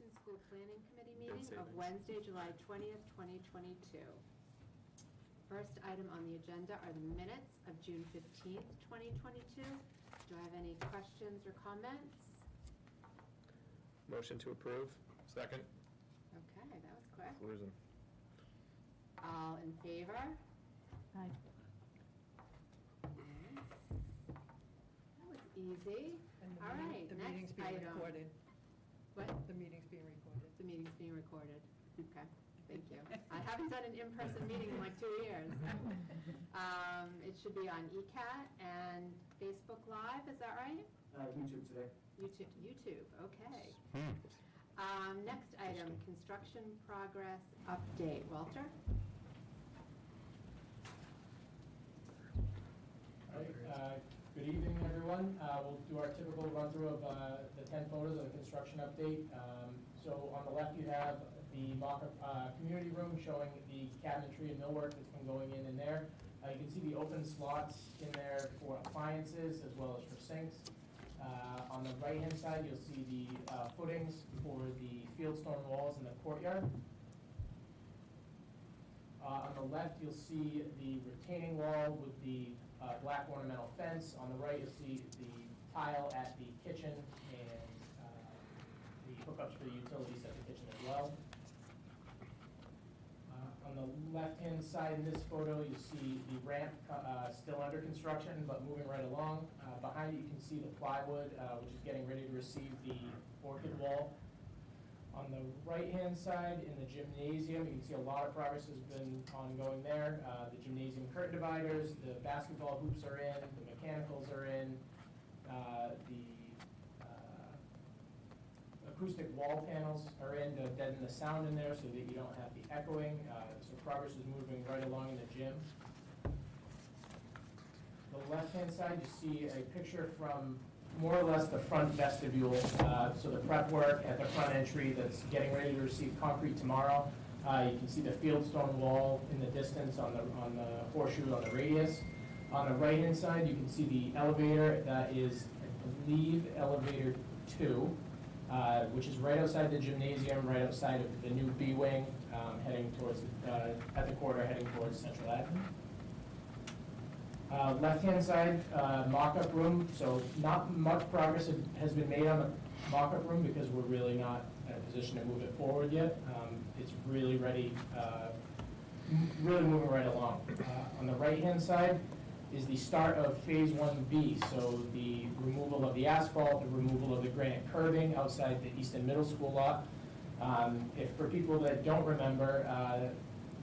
Easton School Planning Committee meeting of Wednesday, July 20th, 2022. First item on the agenda are the minutes of June 15th, 2022. Do I have any questions or comments? Motion to approve. Second. Okay, that was quick. Losing. All in favor? Aye. Yes. That was easy. And All right, the meeting's next being item. recorded. What? The meeting's being recorded. The meeting's being recorded. Okay, thank you. I haven't done an in-person meeting in like 2 years. It should be on ECAT and Facebook Live, is that right? YouTube today. YouTube, okay. Next item, construction progress update. Walter? All right, good evening, everyone. We'll do our typical run-through of the 10 photos of the construction update. So on the left, you have the mock-up community room showing the cabinetry and millwork that's been going in there. You can see the open slots in there for appliances as well as for sinks. On the right-hand side, you'll see the footings for the fieldstone walls in the courtyard. On the left, you'll see the retaining wall with the black ornamental fence. On the right, you'll see the tile at the kitchen and the hookups for the utilities at the kitchen as well. On the left-hand side in this photo, you see the ramp still under construction but moving right along. Behind it, you can see the plywood, which is getting ready to receive the orchid wall. On the right-hand side, in the gymnasium, you can see a lot of progress has been ongoing there. The gymnasium curtain dividers, the basketball hoops are in, the mechanicals are in, the acoustic wall panels are in to deaden the sound in there so that you don't have the echoing. So progress is moving right along in the gym. The left-hand side, you see a picture from more or less the front vestibule, so the prep work at the front entry that's getting ready to receive concrete tomorrow. You can see the fieldstone wall in the distance on the horseshoe on the radius. On the right-hand side, you can see the elevator that is, I believe, elevator 2, which is right outside the gymnasium, right outside of the new B wing, heading towards at the corner, heading towards Central Avenue. Left-hand side, mock-up room. So not much progress has been made on the mock-up room because we're really not in a position to move it forward yet. It's really ready, really moving right along. On the right-hand side is the start of Phase 1B. So the removal of the asphalt, the removal of the granite curbing outside the Easton Middle School lot. If for people that don't remember,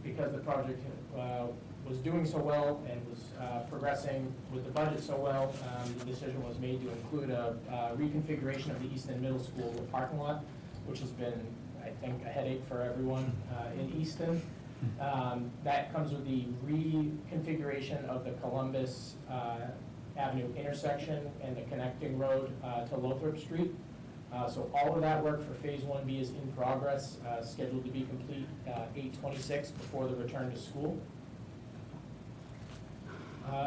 because the project was doing so well and was progressing with the budget so well, the decision was made to include a reconfiguration of the Easton Middle School parking lot, which has been, I think, a headache for everyone in Easton. That comes with the reconfiguration of the Columbus Avenue intersection and the connecting road to Lothrop Street. So all of that work for Phase 1B is in progress, scheduled to be complete 8/26 before the return to school.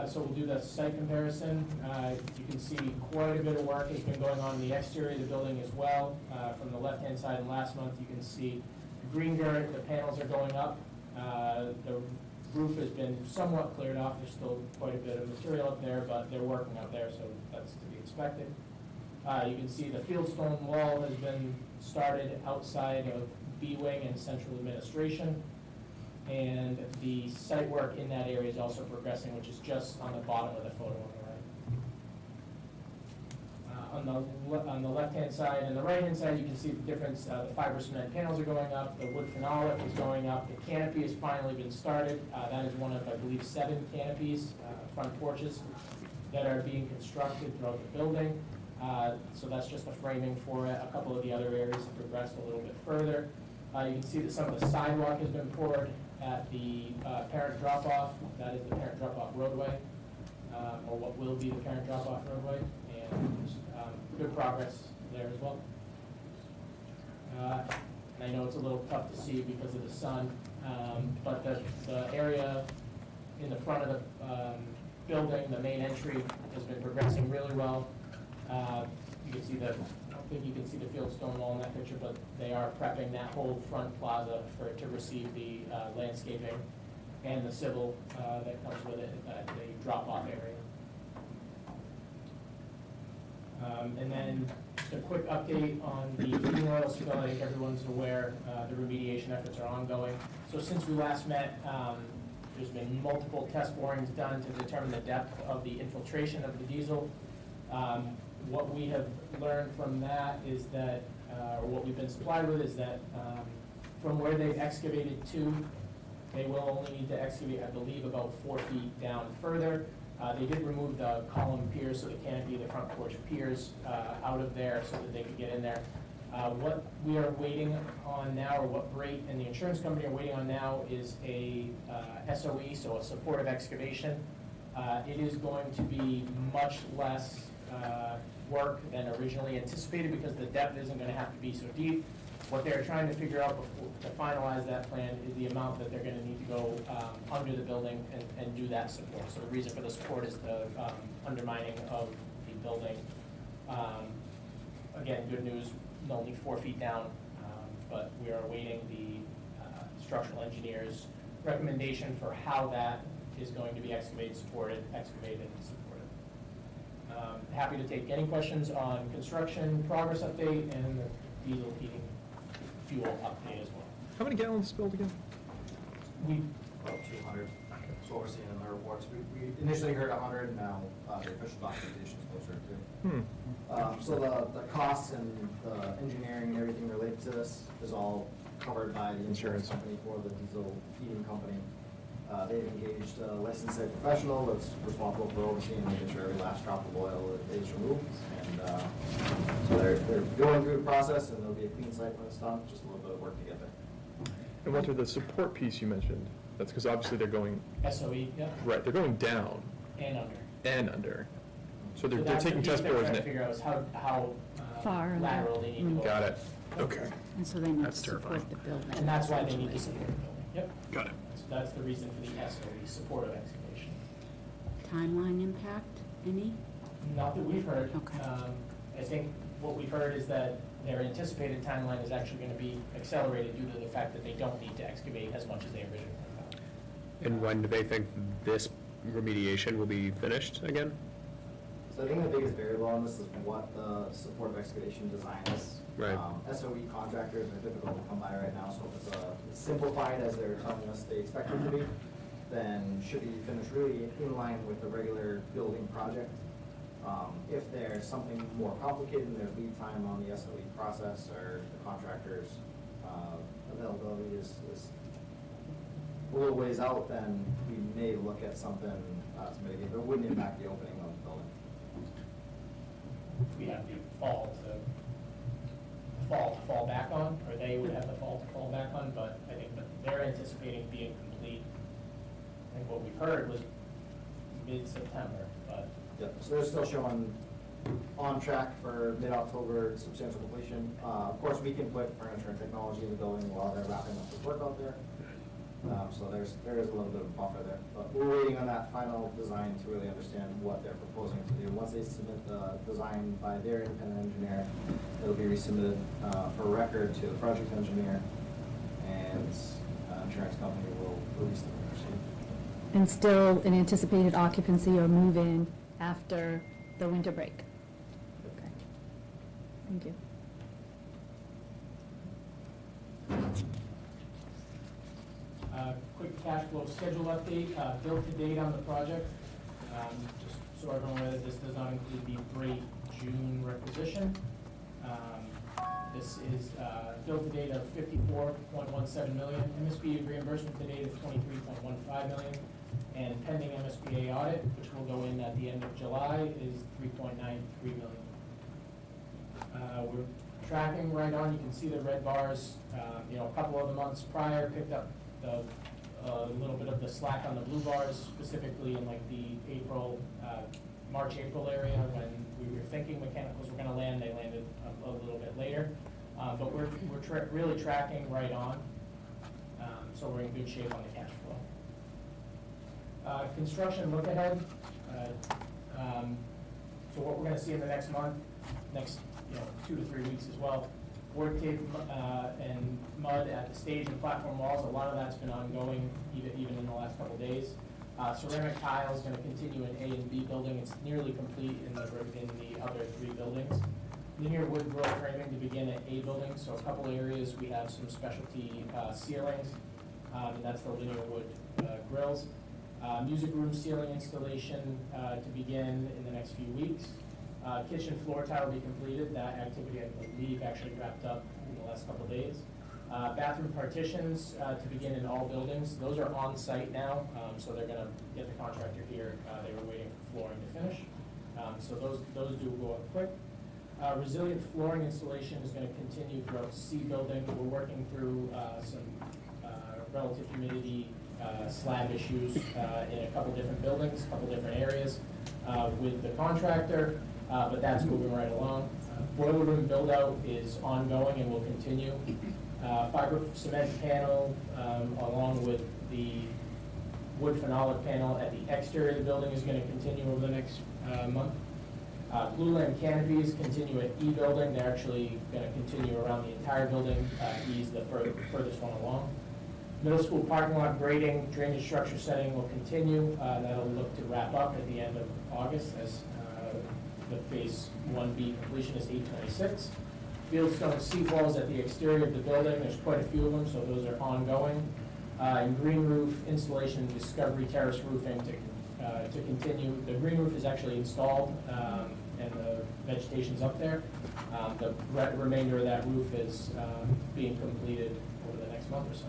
So we'll do the site comparison. You can see quite a bit of work has been going on in the exterior of the building as well. From the left-hand side, and last month you can see the green dirt, the panels are going up. The roof has been somewhat cleared off. There's still quite a bit of material up there, but they're working up there, so that's to be expected. You can see the fieldstone wall has been started outside of B-Wing and central administration. And the site work in that area is also progressing, which is just on the bottom of the photo on the right. On the left-hand side and the right-hand side, you can see the difference. The fiber cement panels are going up. The wood phenolic is going up. The canopy has finally been started. That is one of, I believe, 7 canopies, front porches, that are being constructed throughout the building. So that's just the framing for it. A couple of the other areas have progressed a little bit further. You can see that some of the sidewalk has been poured at the parent drop-off. That is the parent drop-off roadway, or what will be the parent drop-off roadway, and good progress there as well. And I know it's a little tough to see because of the sun, but the area in the front of the building, the main entry, has been progressing really well. You can see the think you can see the fieldstone wall in that picture, but they are prepping that whole front plaza for it to receive the landscaping and the civil that comes with it, the drop-off area. And then just a quick update on the heating oil spill. I think everyone's aware the remediation efforts are ongoing. So since we last met, there's been multiple test borings done to determine the depth of the infiltration of the diesel. What we have learned from that is that, or what we've been supplied with is that from where they've excavated to, they will only need to excavate, I believe, about 4 feet down further. They did remove the column piers, so the canopy, the front porch piers out of there so that they could get in there. What we are waiting on now, or what Brate and the insurance company are waiting on now, is a SOE, so a supportive excavation. It is going to be much less work than originally anticipated because the depth isn't going to have to be so deep. What they're trying to figure out to finalize that plan is the amount that they're going to need to go under the building and do that support. So the reason for the support is the undermining of the building. Again, good news, only 4 feet down, but we are awaiting the structural engineer's recommendation for how that is going to be excavated, supported, and supported. Happy to take any questions on construction progress update and the diesel heating fuel update as well. How many gallons spilled again? We, About 200. That's what we're seeing in the reports. We initially heard 100, now the official documentation is closer to. So the costs and the engineering and everything related to this is all covered by the insurance company for the diesel heating company. They've engaged a licensed professional that's responsible for overseeing and making sure every last drop of oil is removed. And so they're going through the process, and there'll be a clean site when it's done, just a little bit of work to get there. And Walter, the support piece you mentioned, that's because obviously they're going, SOE, yeah, right, they're going down and under. and under. So they're that's taking the piece test they're bores. trying to figure out is how Far lateral they need to go. Got it. Okay. And so they need to That's support terrifying. the building. And that's why they need to support the building. Yep. Got it. So that's the reason for the SOE, supportive excavation. Timeline impact, any? Not that we've heard. Okay. I think what we've heard is that their anticipated timeline is actually going to be accelerated due to the fact that they don't need to excavate as much as they originally thought. And when do they think this remediation will be finished again? So I think the biggest variable on this is what the supportive excavation design is. Right. SOE contractors are difficult to come by right now, so if it's simplified as they're telling us they expect it to be, then should be finished really in line with the regular building project. If there's something more complicated and there's lead time on the SOE process or the contractor's availability is a little ways out, then we may look at something to mitigate, but it wouldn't impact the opening of the building. We have the fall to fall back on, or they would have the fall to fall back on, but I think that they're anticipating being complete. I think what we've heard was mid-September, but. Yep, so they're still showing on track for mid-October substantial completion. Of course, we can put furniture and technology in the building while they're wrapping up this work out there. So there is a little bit of a buffer there. But we're waiting on that final design to really understand what they're proposing to do. Once they submit the design by their independent engineer, it'll be resubmitted for record to the project engineer, and insurance company will release the receipt. And still an anticipated occupancy or move-in after the winter break? Okay. Thank you. Quick cash flow schedule update, bill to date on the project. Just so everyone knows that this does not include the Brate June requisition. This is bill to date of $54.17 million, MSBA reimbursement to date of $23.15 million, and pending MSBA audit, which will go in at the end of July, is $3.93 million. We're tracking right on. You can see the red bars. A couple of the months prior picked up a little bit of the slack on the blue bars, specifically in like the March, April area when we were thinking mechanicals were going to land. They landed a little bit later. But we're really tracking right on. So we're in good shape on the cash flow. Construction look ahead. So what we're going to see in the next month, next 2 to 3 weeks as well. Work tape and mud at the stage and platform walls, a lot of that's been ongoing even in the last couple of days. Ceramic tile is going to continue in A and B building. It's nearly complete in the other 3 buildings. Linear wood grill framing to begin at A building, so a couple areas we have some specialty ceilings, and that's the linear wood grills. Music room ceiling installation to begin in the next few weeks. Kitchen floor tile will be completed. That activity, I believe, actually wrapped up in the last couple of days. Bathroom partitions to begin in all buildings. Those are on site now, so they're going to get the contractor here. They were waiting for flooring to finish. So those do go up quick. Resilient flooring installation is going to continue throughout C building. We're working through some relative humidity slab issues in a couple different buildings, a couple different areas with the contractor, but that's moving right along. Boiler room build-out is ongoing and will continue. Fiber cement panel along with the wood phenolic panel at the exterior of the building is going to continue over the next month. Blue lamp canopies continue at E building. They're actually going to continue around the entire building. E is the furthest one along. Middle school parking lot grading, drainage structure setting will continue. That'll look to wrap up at the end of August as the phase 1B completion is 8/26. Fieldstone seat walls at the exterior of the building, there's quite a few of them, so those are ongoing. And green roof installation and Discovery Terrace roofing to continue. The green roof is actually installed and the vegetation's up there. The remainder of that roof is being completed over the next month or so.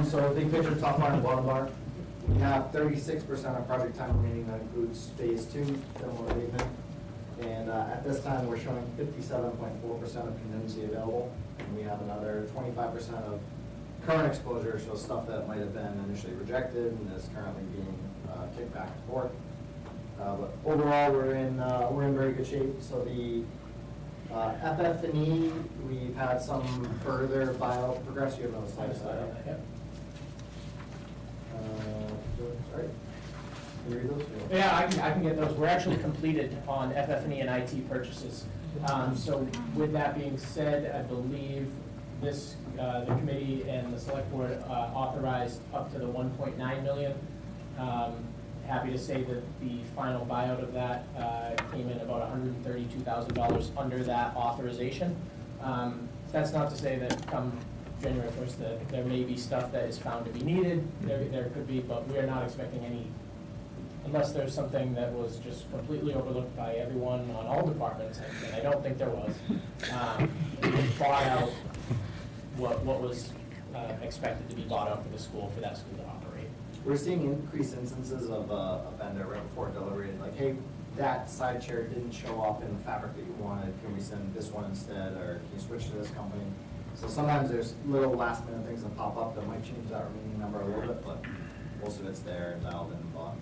So big picture, top line, bottom line. We have 36% of project time remaining. That includes phase 2, thermal abatement. And at this time, we're showing 57.4% of contingency available. And we have another 25% of current exposure, so stuff that might have been initially rejected and is currently being kicked back and forth. But overall, we're in very good shape. So the FF&E, we've had some further buyout progress. You have another slide. Yep. Sorry. Can you read those? Yeah, I can get those. We're actually completed on FF&E and IT purchases. So with that being said, I believe this, the committee and the select board authorized up to the 1.9 million. Happy to say that the final buyout of that came in about $132,000 under that authorization. That's not to say that come January 1st that there may be stuff that is found to be needed. There could be, but we are not expecting any, unless there's something that was just completely overlooked by everyone on all departments, and I don't think there was. We bought out what was expected to be bought out for the school, for that school to operate. We're seeing increased instances of a vendor right before delivery, like, hey, that side chair didn't show up in the fabric that you wanted, can we send this one instead, or can you switch to this company? So sometimes there's little last minute things that pop up that might change that remaining number a little bit, but most of it's there and dialed in and bought.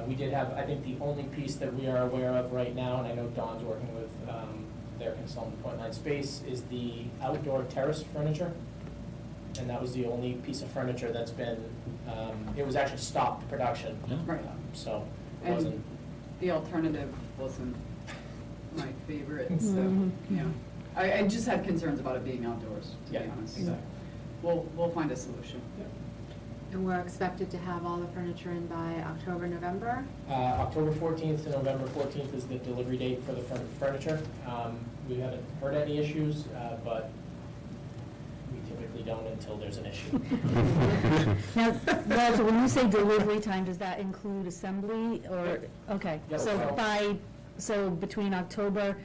We did have, I think the only piece that we are aware of right now, and I know Dawn's working with their consultant, Point Nine Space, is the outdoor terrace furniture. And that was the only piece of furniture that's been, it was actually stopped production. Right. So it And wasn't. the alternative wasn't my favorite, so, Mhm. yeah. I just had concerns about it being outdoors, to be Yeah, honest. exactly. We'll find a solution. And we're expected to have all the furniture in by October, November? October 14th to November 14th is the delivery date for the furniture. We haven't heard any issues, but we typically don't until there's an issue. Now, Walter, when you say delivery time, does that include assembly or, okay, Yep. so between October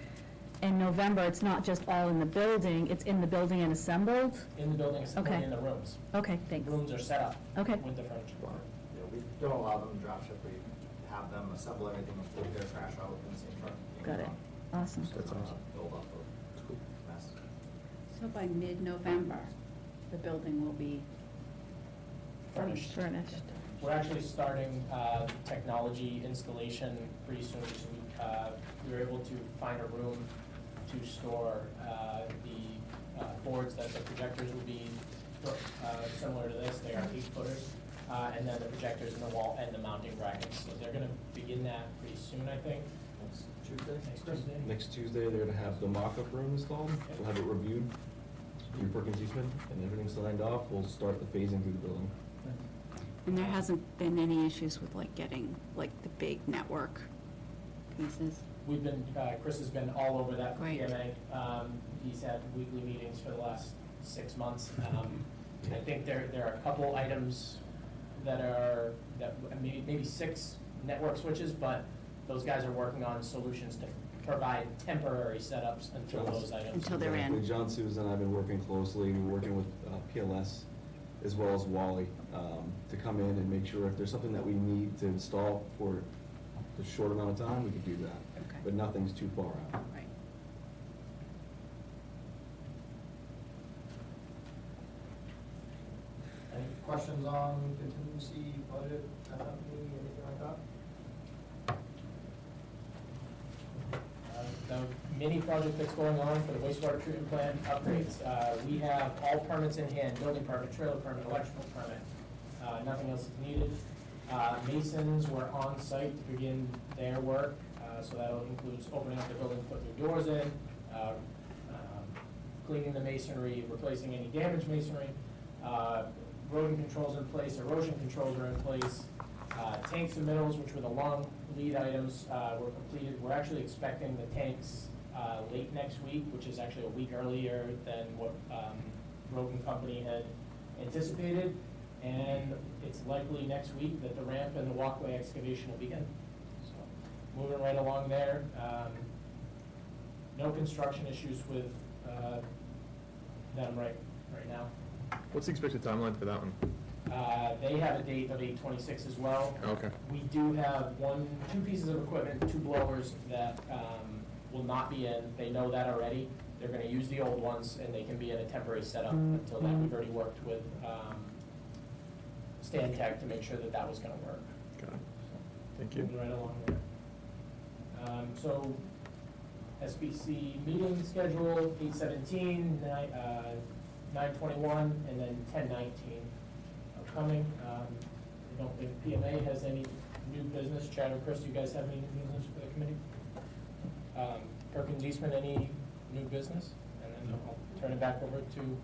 and November, it's not just all in the building, it's in the building and assembled? In the building, assembly Okay. in the rooms. Okay, thanks. Rooms are set up Okay. with the furniture. You know, we don't allow them to drop ship, we have them assemble everything and take their trash out in the same truck. Got it. Awesome. That's awesome. Build up of mess. So by mid-November, the building will be Furnished. Furnished. We're actually starting technology installation pretty soon. So we were able to find a room to store the boards that the projectors will be similar to this. They are 8-footers. and then the projectors in the wall and the mounting brackets. So they're gonna begin that pretty soon, I think. Next Tuesday? Next Tuesday. Next Tuesday, they're gonna have the mock-up room installed, we'll have it reviewed through Perkins Eastman, and everything's signed off, we'll start the phasing through the building. And there hasn't been any issues with like getting like the big network pieces? We've been, Chris has been all over that for Great. PMA. He's had weekly meetings for the last 6 months. I think there are a couple items that maybe 6 network switches, but those guys are working on solutions to provide temporary setups until those items. Until they're in. Exactly. John Susan and I have been working closely, we're working with PLS as well as Wally to come in and make sure if there's something that we need to install for a short amount of time, we could do that. Okay. But nothing's too far out. Right. Any questions on contingency, budget, FMP, anything like that? The mini project that's going on for the wastewater treatment plant upgrades, we have all permits in hand, building permit, trailer permit, electrical permit. Nothing else is needed. Masons were on site to begin their work, so that includes opening up the building, putting new doors in, cleaning the masonry, replacing any damaged masonry. Rodent controls in place, erosion controls are in place. Tanks and middles, which were the long lead items, were completed. We're actually expecting the tanks late next week, which is actually a week earlier than what Rogan Company had anticipated. And it's likely next week that the ramp and the walkway excavation will begin. So moving right along there. No construction issues with them right now. What's the expected timeline for that one? They have a date of 8/26 as well. Okay. We do have 2 pieces of equipment, 2 blowers that will not be in. They know that already. They're going to use the old ones, and they can be in a temporary setup until then. We've already worked with Stan Tech to make sure that that was going to work. Got it. Thank you. Moving right along there. So SBC meeting schedule, 8/17, 9/21, and then 10/19 upcoming. I don't think PMA has any new business. Chad or Chris, do you guys have any new business for the committee? Perkins Eastman, any new business? And then I'll turn it back over to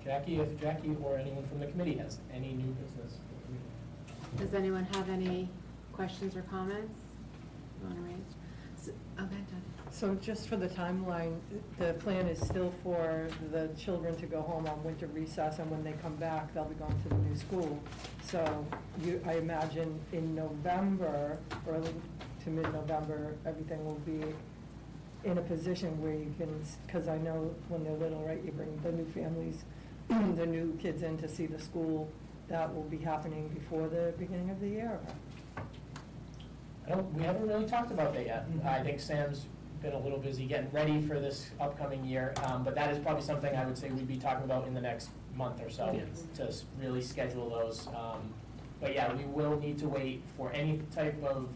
Jackie, if Jackie or anyone from the committee has any new business for the committee. Does anyone have any questions or comments you want to raise? Okay, Dottie. So just for the timeline, the plan is still for the children to go home on winter recess, and when they come back, they'll be going to the new school. So I imagine in November, early to mid-November, everything will be in a position where you can, because I know when they're little, right, you bring the new families, the new kids in to see the school. That will be happening before the beginning of the year. We haven't really talked about that yet. I think Sam's been a little busy getting ready for this upcoming year, but that is probably something I would say we'd be talking about in the next month or so, to really schedule those. But yeah, we will need to wait for any type of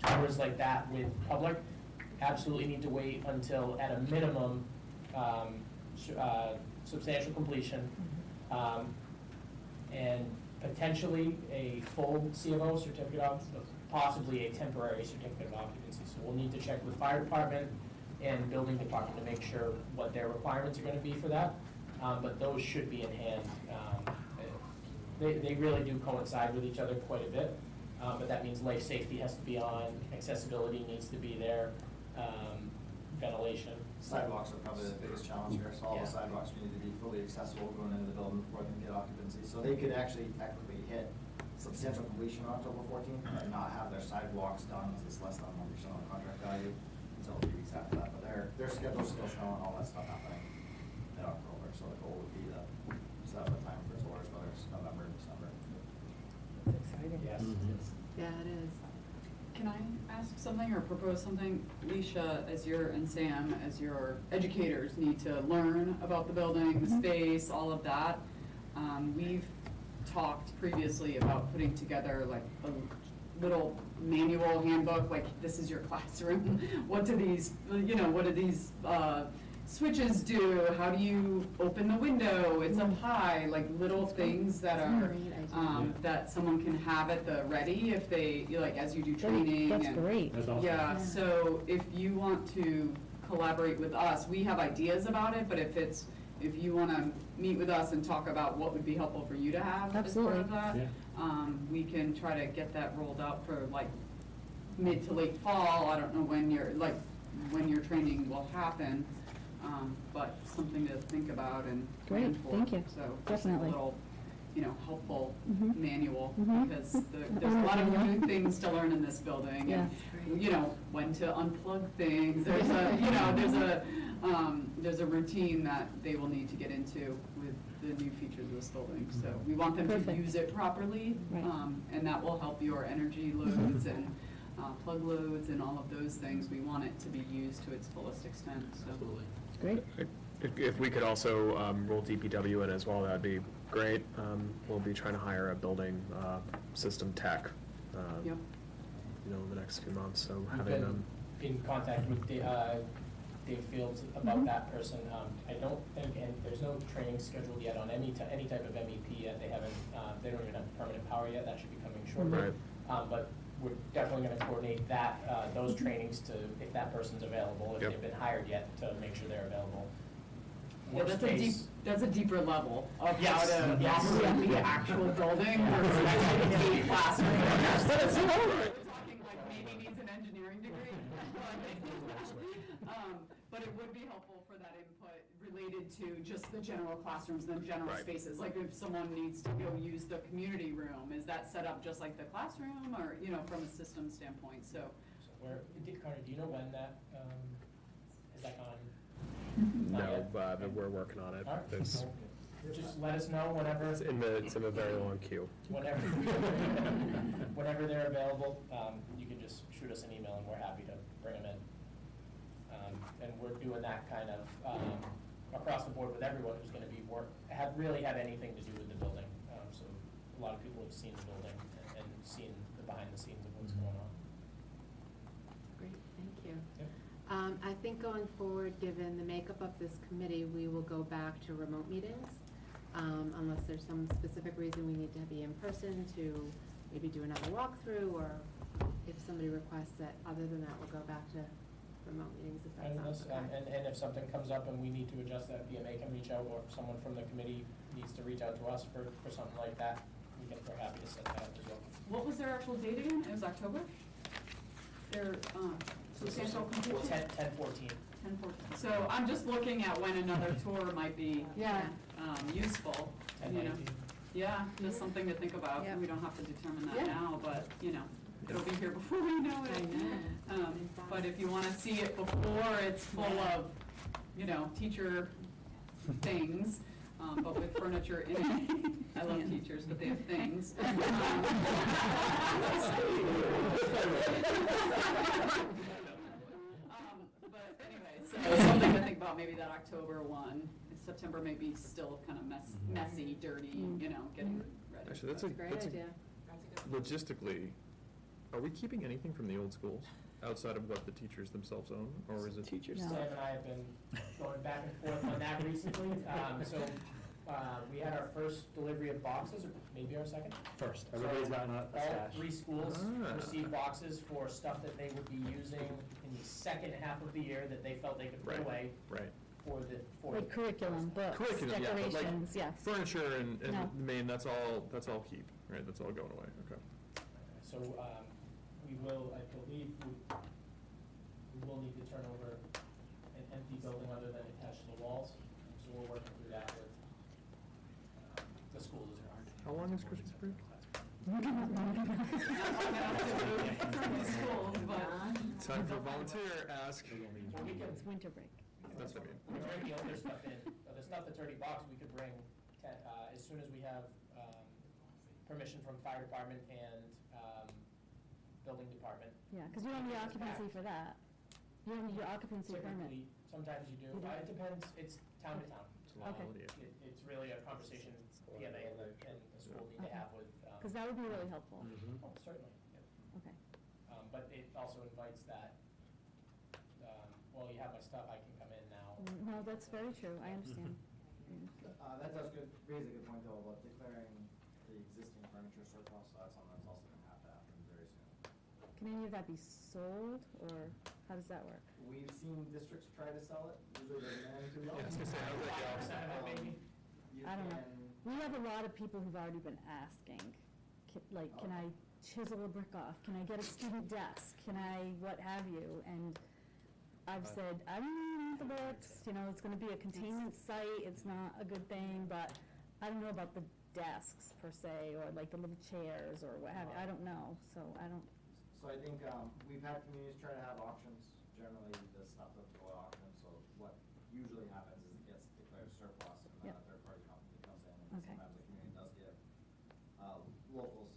tours like that with public. Absolutely need to wait until, at a minimum, substantial completion, and potentially a full C of O, certificate of, possibly a temporary certificate of occupancy. So we'll need to check with fire department and building department to make sure what their requirements are going to be for that. But those should be in hand. They really do coincide with each other quite a bit. But that means life safety has to be on, accessibility needs to be there, ventilation. Sidewalks are probably the biggest challenge here, so all the sidewalks need to be fully accessible going into the building before they can get occupancy. So they could actually technically hit substantial completion on October 14th and not have their sidewalks done, because it's less than 1% on contract value, until a few weeks after that. But their schedule's still showing all that stuff happening in October, so the goal would be to set up a time for tours, whether it's November or December. That's exciting. Yes. Yeah, it is. Can I ask something or propose something? Leisha, and Sam, as your educators, need to learn about the building, the space, all of that. We've talked previously about putting together like a little manual handbook, like this is your classroom. What do these, switches do? How do you open the window? It's up high, like little things that That's a are, great idea. that someone can have at the ready if they, like, as you do training. That's and- great. That's awesome. Yeah, so if you want to collaborate with us, we have ideas about it, but if you wanna meet with us and talk about what would be helpful for you to have as part Absolutely. of that, Yeah. we can try to get that rolled out for like mid to late fall. I don't know when when your training will happen, but something to think about and plan Great, for. thank you. So just a Definitely. little, helpful Mhm. manual, Mhm. because there's a lot of new things to learn in this building. Yeah. And, when to unplug things. There's there's a routine that they will need to get into with the new features of this building. So we want them to Perfect. use it properly, Right. and that will help your energy loads and plug loads and all of those things. We want it to be used to its fullest extent, so. Absolutely. Great. If we could also roll DPW in as well, that'd be great. We'll be trying to hire a building system tech, Yep. in the next few months, so We've having them. been in contact with Dave Fields about that person. I don't think, and there's no training scheduled yet on any type of MEP yet. They don't even have permanent power yet. That should be coming shortly. Right. But we're definitely gonna coordinate those trainings to, if that person's available, if Yep. they've been hired yet, to make sure they're available. Yeah, that's a deeper level of how Yes, to yes. operate the actual building versus the classroom. We're talking like maybe needs an engineering degree. But it would be helpful for that input related to just the general classrooms and the general Right. spaces. Like if someone needs to go use the community room, is that set up just like the classroom or, from a system standpoint, so. Carter, do you know when that, is that gone? No, Not yet? but we're working on it. All right. It's Just let us know whenever. it's in a very long queue. Whenever, whenever they're available, you can just shoot us an email and we're happy to bring them in. And we're doing that kind of across the board with everyone who's gonna be really have anything to do with the building. So a lot of people have seen the building and seen the behind the scenes of what's going on. Great, thank you. Yep. I think going forward, given the makeup of this committee, we will go back to remote meetings, unless there's some specific reason we need to be in person to maybe do another walkthrough, or if somebody requests it. Other than that, we'll go back to remote meetings if that sounds okay. And if something comes up and we need to adjust that, PMA can reach out, or if someone from the committee needs to reach out to us for something like that, we're happy to set that up as well. What was their actual date again? It was October? Their substantial completion? 10/14. 10/14. So I'm just looking at when another tour might be Yeah. Useful, 10/19. Yeah, just something to think about. Yep. We don't have to determine that Yeah. now, but, it'll be here before we know it. I know. But if you want to see it before it's full of, teacher things, but with furniture in it. I love teachers, but they have things. But anyway, so something to think about, maybe that October one. September may be still kind of messy, dirty, getting ready. Actually, That's a great idea. Logistically, are we keeping anything from the old schools outside of what the teachers themselves own, or is it? No. Sam and I have been going back and forth on that recently. We had our first delivery of boxes, or maybe our second. First. Everybody's gotten a All three schools Ah. received boxes for stuff that they would be using in the second half of the year that they felt they could put Right. away Right. for Like curriculum, books, Curriculum, yeah, but like decorations, yes. Furniture and No. that's all keep, right? That's all going away, okay. So, we will, I believe, we will need to turn over an empty building other than attached to the walls. So we're working through that with the schools. How long is Christmas break? Time for a volunteer, ask. Well, we can, It's winter break. That's what I mean. we bring the older stuff in, the stuff that's already boxed, we could bring, as soon as we have, permission from fire department and, building department. Yeah, because you don't need occupancy for that. You don't need your occupancy permit. Typically, sometimes you do, You do? It depends, it's town to town. It's a long Okay. holiday. It's really a conversation PMA and the school need to Okay. have with. Because that would be really helpful. Mhm. Oh, certainly, yeah. Okay. But it also invites that, well, you have my stuff, I can come in now, No, that's very true, I understand. That does raise a good point though about declaring the existing furniture surplus, so that's something that's also gonna have to happen very soon. Can any of that be sold, or how does that work? We've seen districts try to sell it, usually they're going to. Yeah, I was gonna say, how's that go? You I don't know. can- We have a lot of people who've already been asking, can I chisel a brick off? Can I get a student desk? Can I, what have you? And I've said, I don't know the bricks, it's gonna be a containment site, it's not a good thing, but I don't know about the desks per se, or like the little chairs or what have you, I don't know, so I don't. So I think we've had communities try to have auctions. Generally, the stuff doesn't go to auction, so what usually happens is it gets declared surplus, and then Yep. a third-party company comes in, and Okay. sometimes the community does give locals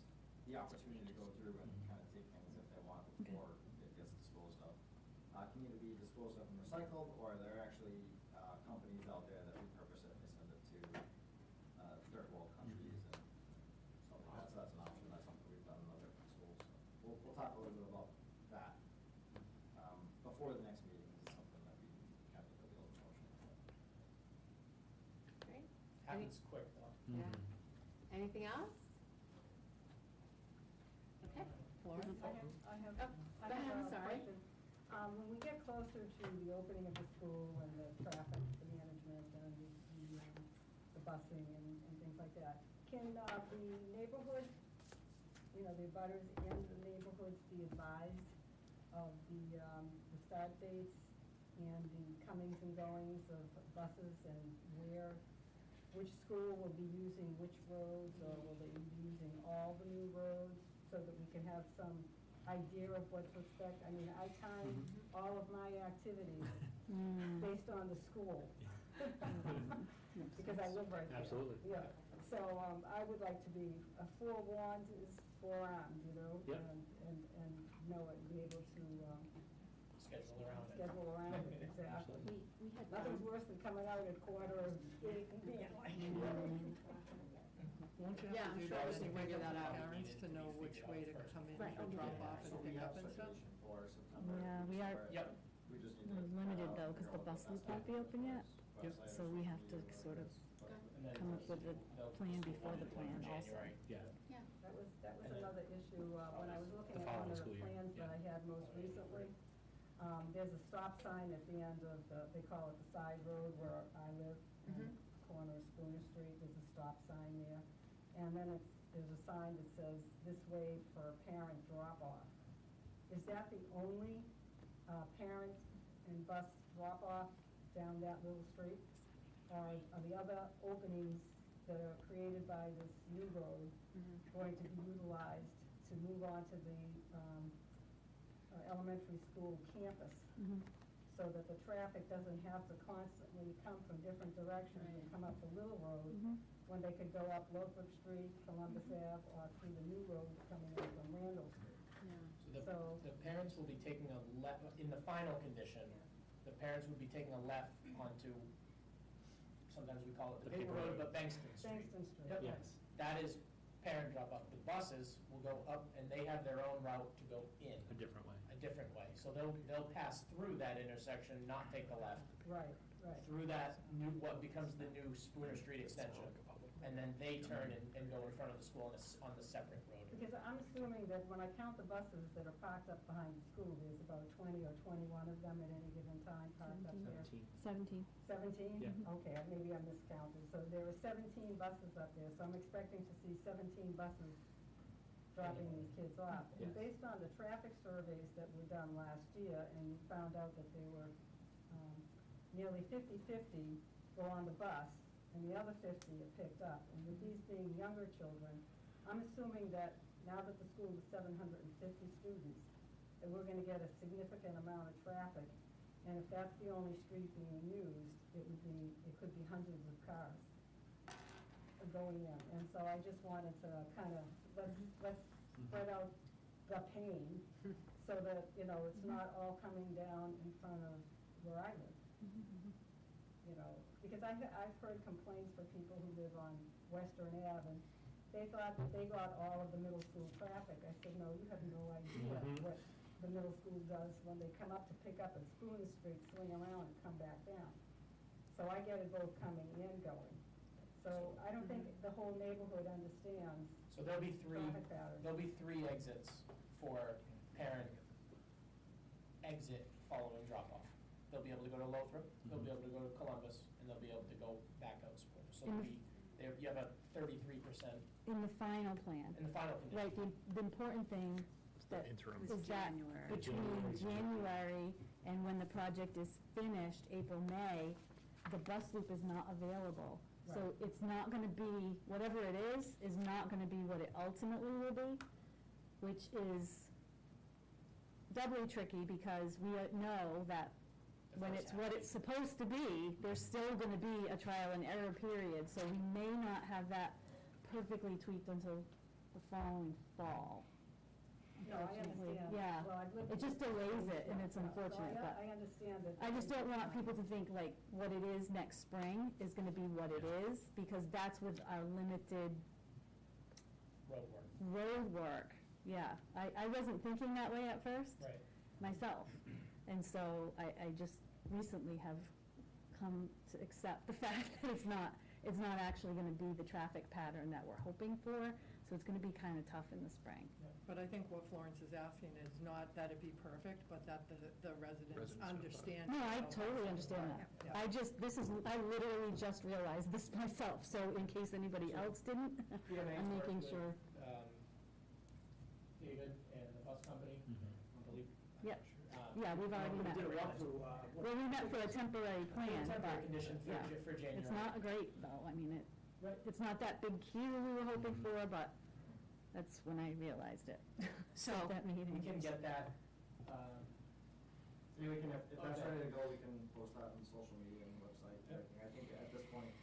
the opportunity to go through and kind of take things if they want Okay. before it gets disposed of. Can either be disposed of and recycled, or there are actually companies out there that repurpose it and they send it to third world countries and stuff like that. So that's an option. That's something we've done in other schools. So we'll talk a little bit about that before the next meeting. This is something that we kind of put the old motion. Great. Happens quick though. Yeah. Anything else? Okay. Laura? I have, Oh, I go ahead, I'm have a sorry. question. When we get closer to the opening of the school and the traffic, the management and the busing and things like that, can the neighborhood, the abutters and the neighborhoods be advised of the start dates and the comings and goings of buses and which school will be using which roads, or will they be using all the new roads, so that we can have some idea of what to expect? I mean, I time all of my activities based on the school. Because I live right there. Absolutely. Yeah, so I would like to be, forewarned is forearmed, Yep. and know it, and be able to Schedule around it. schedule around it, exactly. We had. Nothing's worse than coming out at 7:45 and being like. Won't you Yeah, have I'm to do sure that we can anyway figure for that out. parents to know which way to come in Right. and drop Yeah. off So and we pick have up and stuff? circulation for September. Yeah, we are- Yep. We just need We're to. limited though, because the figure out bus what loop won't be open yet, website so or we social have to media, sort of whatever it is. And then come up with a they'll- plan before the they'll plan do also. January. Yeah. Yeah. That was And then- another issue, when I was looking The at one following of the school year, plans that I yeah. had most recently. There's a stop sign at the end of they call it the side road where I live, corner of Spooner Street, there's a stop sign there. And then there's a sign that says, this way for parent drop-off. Is that the only parent and bus drop-off down that little street? Or are the other openings that are created by this new road going to be utilized to move on to the elementary school campus? So that the traffic doesn't have to constantly come from different directions and come up the Little Road, when they could go up Lothrop Street, Columbus Ave, or through the new road coming in from Randall Street. So the parents will be taking a left, in the final condition, the parents would be taking a left onto, sometimes we call it the paper road, but Bankston Street. Bankston Street. Yep. Yes. That is parent drop off. The buses will go up and they have their own route to go in, A different way. a different way. So they'll pass through that intersection, not take the left, Right, right. through that new, what becomes the new Spooner Street extension. And then they turn and go in front of the school on the separate road. Because I'm assuming that when I count the buses that are parked up behind the school, there's about 20 or 21 of them at any given time parked up there. 17. 17? Yeah. Okay, maybe I miscounted. So there are 17 buses up there, so I'm expecting to see 17 buses dropping these kids off. And Yes. based on the traffic surveys that were done last year, and we found out that they were nearly 50-50 go on the bus, and the other 50 are picked up. And with these being younger children, I'm assuming that now that the school is 750 students, that we're gonna get a significant amount of traffic. And if that's the only street being used, it could be hundreds of cars going in. And so I just wanted to kind of, let's spread out the pain so that, it's not all coming down in front of where I live. Because I've heard complaints from people who live on Western Ave, and they thought that they got all of the middle school traffic. I said, no, you have no idea what the middle school does when they come up to pick up at Spooner Street, swing around and come back down. So I get it both coming and going. So I don't think the whole neighborhood understands So there'll be traffic patterns. there'll be 3 exits for parent exit following drop-off. They'll be able to go to Lothrop, they'll be able to go to Columbus, and they'll be able to go back out Spring. So it'll be, you have a 33% In the final plan. in the final condition. Right, the important thing that interim. is that January. between January and when the project is finished, April, May, the bus loop is not available. So Right. it's not gonna be, whatever it is not gonna be what it ultimately will be, which is doubly tricky because we know that The when first it's half. what it's supposed to be, there's still gonna be a trial and error period. So we may not have that perfectly tweaked until the following fall. No, I unfortunately. understand. Yeah, Well, I've lived it just through delays it, and stuff, it's so unfortunate, but I understand that. I just don't want people to think like what it is next spring is gonna be what it is, because that's with our limited Road work. road work. Yeah, I wasn't thinking that way at first Right. myself, and so I just recently have come to accept the fact that it's not actually gonna be the traffic pattern that we're hoping for, so it's gonna be kinda tough in the spring. But I think what Florence is asking is not that it be perfect, but that the residents Residents know about it. understand. No, I how totally it's understand done. that. Yeah. I literally just realized this myself, so in case anybody So, else didn't, PMA's I'm worked making with, sure. David and the bus company, I believe. I'm Yep. not sure. Yeah, we've already We met. did a walkthrough, Well, we met for a temporary plan, temporary but, condition for yeah. for January. It's not great, though, I mean, Right. it's not that big queue we were hoping for, but that's when I realized it. So- At that meeting. We can get that, I mean, we can, if that's Okay. ready to go, we can post that on social media and website and Yep. everything. I think at this point,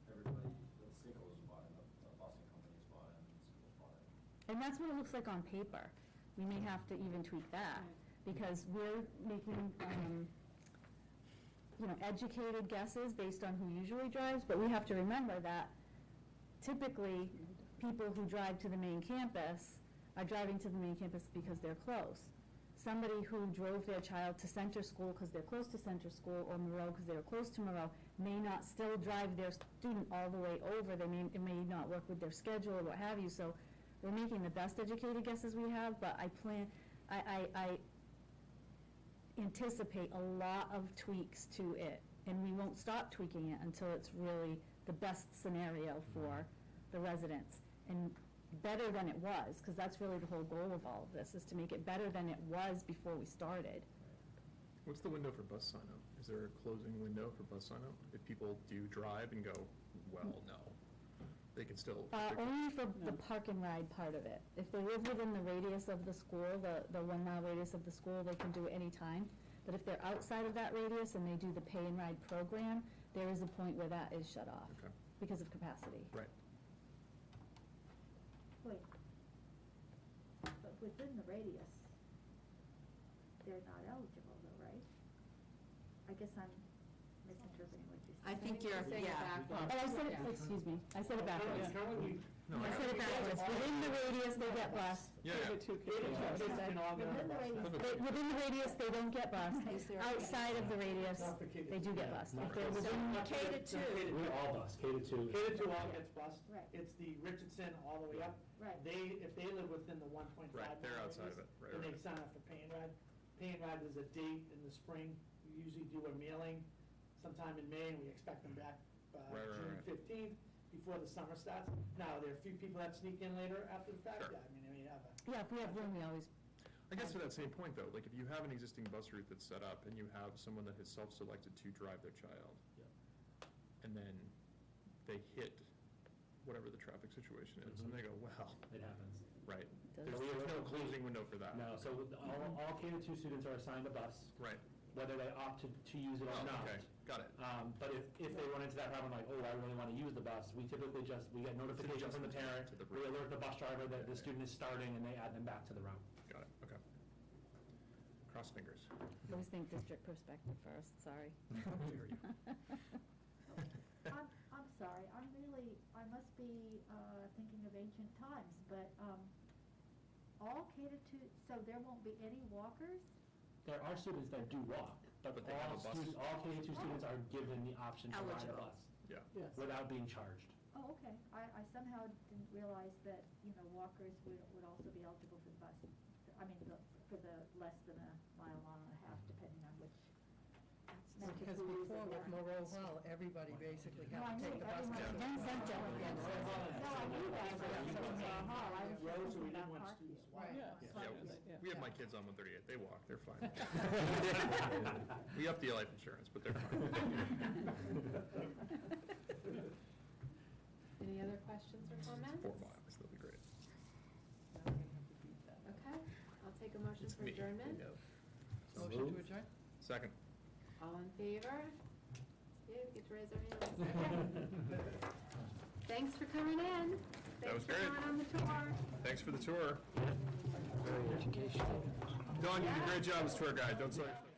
everybody, the Seacoast is bought in, the busing company's bought in, Seacoast bought in. And that's what it looks like on paper. We may have to even tweak that, because we're making, educated guesses based on who usually drives, but we have to remember that typically, people who drive to the main campus are driving to the main campus because they're close. Somebody who drove their child to Center School because they're close to Center School, or Moreau because they're close to Moreau, may not still drive their student all the way over. It may not work with their schedule or what have you, so we're making the best educated guesses we have, but I anticipate a lot of tweaks to it, and we won't stop tweaking it until it's really the best scenario for the residents, and better than it was, because that's really the whole goal of all of this, is to make it better than it was before we started. What's the window for bus sign-up? Is there a closing window for bus sign-up? If people do drive and go, well, no, they can still. Only for the park and ride part of it. If they live within the radius of the school, the 1 mile radius of the school, they can do it anytime. But if they're outside of that radius and they do the pay and ride program, there is a point where that is shut off Okay. because of capacity. Right. Wait, but within the radius, they're not eligible though, right? I guess I'm misinterpreting what you're saying. I think you're, Say it yeah. backwards. Oh, I said it, excuse me, I said it backwards. Currently, I said it backwards. Within the radius, they get bused. Yeah, yeah. Within the radius, they don't get bused. Is there a- Outside of the radius, Not for K to they do two. get bused. If they're within, K to two, We're all bus, K to two. K to 2 all gets bused. Right. It's the Richardson all the way up. right. If they live within the 1.5. Right, they're mile outside of radius, it. Right, Then they right. sign up for pay and ride. Pay and ride is a date in the spring. We usually do a mailing sometime in May, and we expect them back Right, right, June right. 15th, before the summer starts. Now, there are a few people that sneak in later after the fact. Sure. Yeah, I mean, they may have a. yeah, if we have room, we always, I guess to that same point, though, like if you have an existing bus route that's set up and you have someone that has self-selected to drive their child, and then they hit whatever the traffic situation is, and they go, well, It happens. right, Does- there's no closing window for that. No, so all K to two students are assigned a bus, Right. whether they opt to use it or Oh, not. okay, got it. But if they run into that problem, like, oh, I really want to use the bus, we typically we get notification from the parent, To the we route. alert the bus driver that the Yeah. student is starting, and they add them back to the route. Got it, okay. Cross fingers. always think district perspective first, sorry. How dare you. I'm sorry, I must be thinking of ancient times, but all K to 2, so there won't be any walkers? There are students that do walk, But But they have a bus. all K-2 students are given the option to ride a Eligible. bus Yeah. Yes. without being charged. Oh, okay. I somehow didn't realize that, walkers would also be eligible for the bus. I mean, for the less than a mile and a half, depending on which. Because before with Moreau Hall, everybody basically No, I had to knew take the bus. everyone. No, I knew that, but from Moreau Hall, I was just Roads, so thinking we didn't about want Parkview. students Right. Yeah, we have my kids on 138, they walk, they're fine. We up the life insurance, but they're fine. Any other questions or comments? 4 miles, that'll be great. Okay, I'll take a motion It's for me. adjournment. Yeah. Motion to adjourn? Second. All in favor? You get to raise our hands. Thanks for coming in. That was Thanks great. for coming on the tour. Thanks for the tour. Very educational. Dawn, you did a great job as tour guide, don't sell yourself.